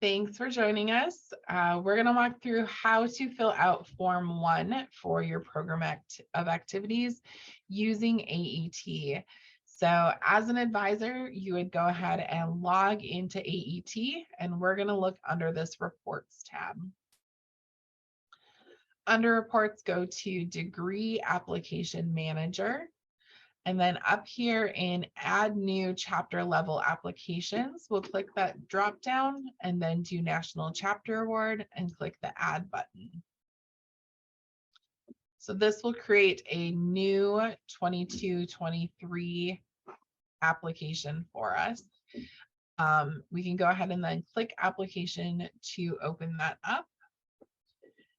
Thanks for joining us. We're going to walk through how to fill out Form 1 for your program of activities using AET. So as an advisor, you would go ahead and log into AET, and we're going to look under this Reports tab. Under Reports, go to Degree Application Manager. And then up here in Add New Chapter Level Applications, we'll click that drop down and then do National Chapter Award and click the Add button. So this will create a new 22-23 application for us. We can go ahead and then click Application to open that up.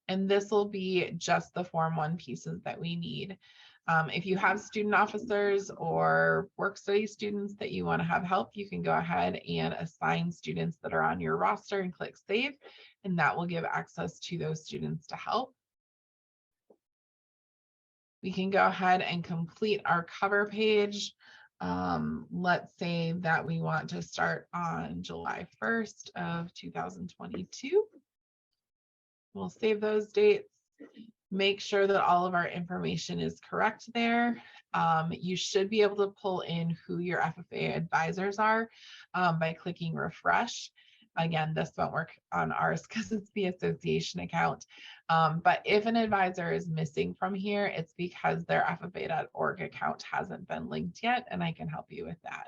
And this will be just the Form 1 pieces that we need. If you have student officers or work study students that you want to have help, you can go ahead and assign students that are on your roster and click Save, and that will give access to those students to help. We can go ahead and complete our cover page. Let's say that we want to start on July 1st of 2022. We'll save those dates. Make sure that all of our information is correct there. You should be able to pull in who your FFA advisors are by clicking refresh. Again, this won't work on ours because it's the association account. But if an advisor is missing from here, it's because their FFA.org account hasn't been linked yet, and I can help you with that.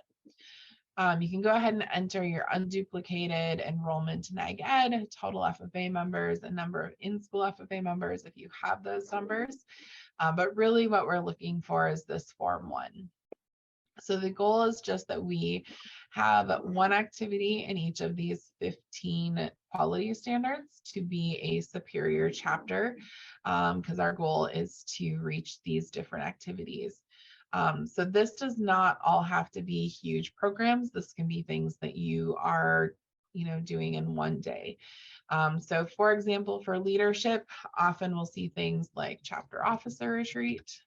You can go ahead and enter your unduplicated enrollment in Ag Ed, total FFA members, and number of in-school FFA members if you have those numbers. But really what we're looking for is this Form 1. So the goal is just that we have one activity in each of these 15 quality standards to be a superior chapter, because our goal is to reach these different activities. So this does not all have to be huge programs. This can be things that you are, doing in one day. So for example, for leadership, often we'll see things like chapter officer retreat.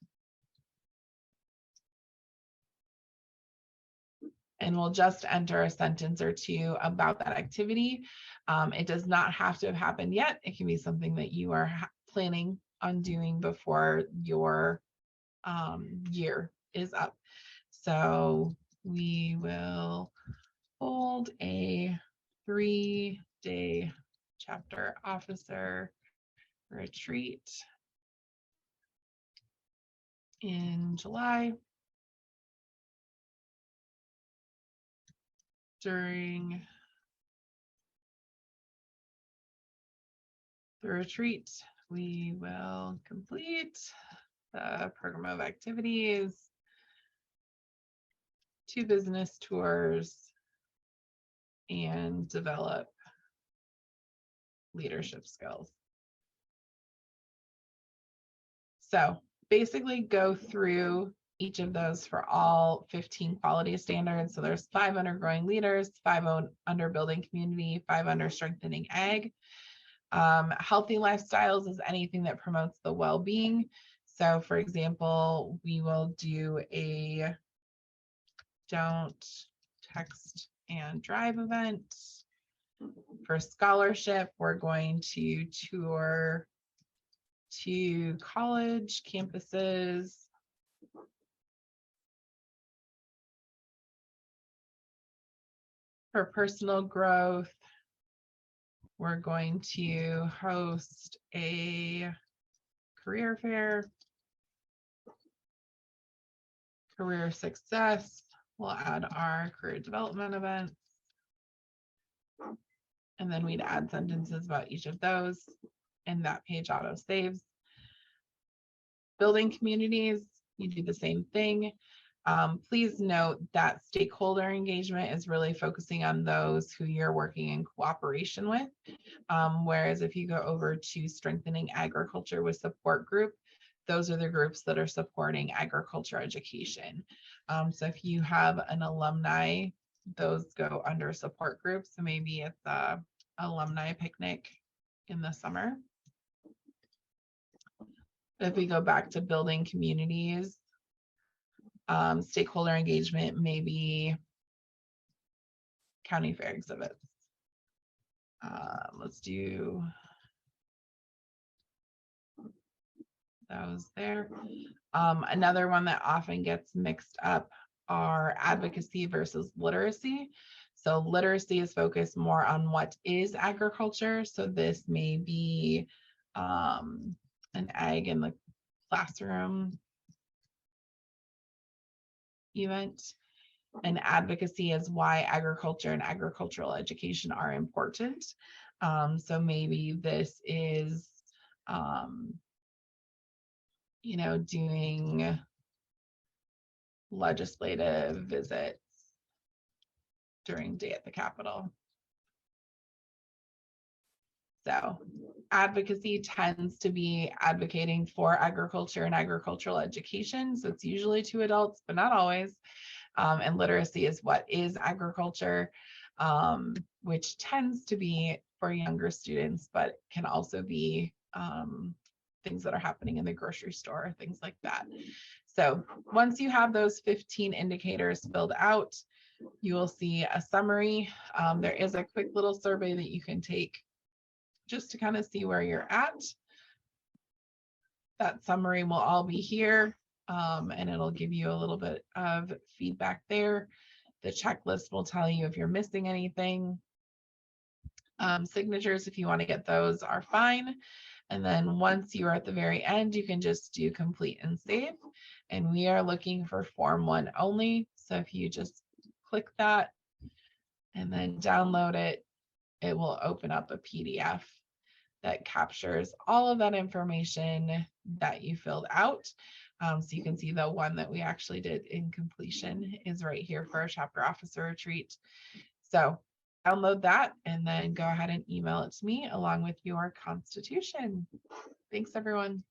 And we'll just enter a sentence or two about that activity. It does not have to have happened yet. It can be something that you are planning on doing before your year is up. So we will hold a 3-day chapter officer retreat in July. During the retreat, we will complete the program of activities, 2 business tours, and develop leadership skills. So basically go through each of those for all 15 quality standards. So there's 5 under growing leaders, 5 under building community, 5 under strengthening ag. Healthy lifestyles is anything that promotes the well-being. So for example, we will do a don't text and drive event. For scholarship, we're going to tour to college campuses. For personal growth, we're going to host a career fair. Career success, we'll add our career development events. And then we'd add sentences about each of those, and that page auto saves. Building communities, you do the same thing. Please note that stakeholder engagement is really focusing on those who you're working in cooperation with. Whereas if you go over to strengthening agriculture with support group, those are the groups that are supporting agriculture education. So if you have an alumni, those go under support groups. So maybe it's a alumni picnic in the summer. If we go back to building communities, stakeholder engagement, maybe county fair exhibits. Let's do those there. Another one that often gets mixed up are advocacy versus literacy. So literacy is focused more on what is agriculture. So this may be an ag in the classroom event. And advocacy is why agriculture and agricultural education are important. So maybe this is, doing legislative visits during Day at the Capitol. So advocacy tends to be advocating for agriculture and agricultural education. So it's usually to adults, but not always. And literacy is what is agriculture, which tends to be for younger students, but can also be things that are happening in the grocery store, things like that. So once you have those 15 indicators filled out, you will see a summary. There is a quick little survey that you can take just to kind of see where you're at. That summary will all be here, and it'll give you a little bit of feedback there. The checklist will tell you if you're missing anything. Signatures, if you want to get those, are fine. And then once you are at the very end, you can just do complete and save. And we are looking for Form 1 only. So if you just click that and then download it, it will open up a PDF that captures all of that information that you filled out. So you can see the one that we actually did in completion is right here for our chapter officer retreat. So download that and then go ahead and email it to me along with your constitution. Thanks, everyone.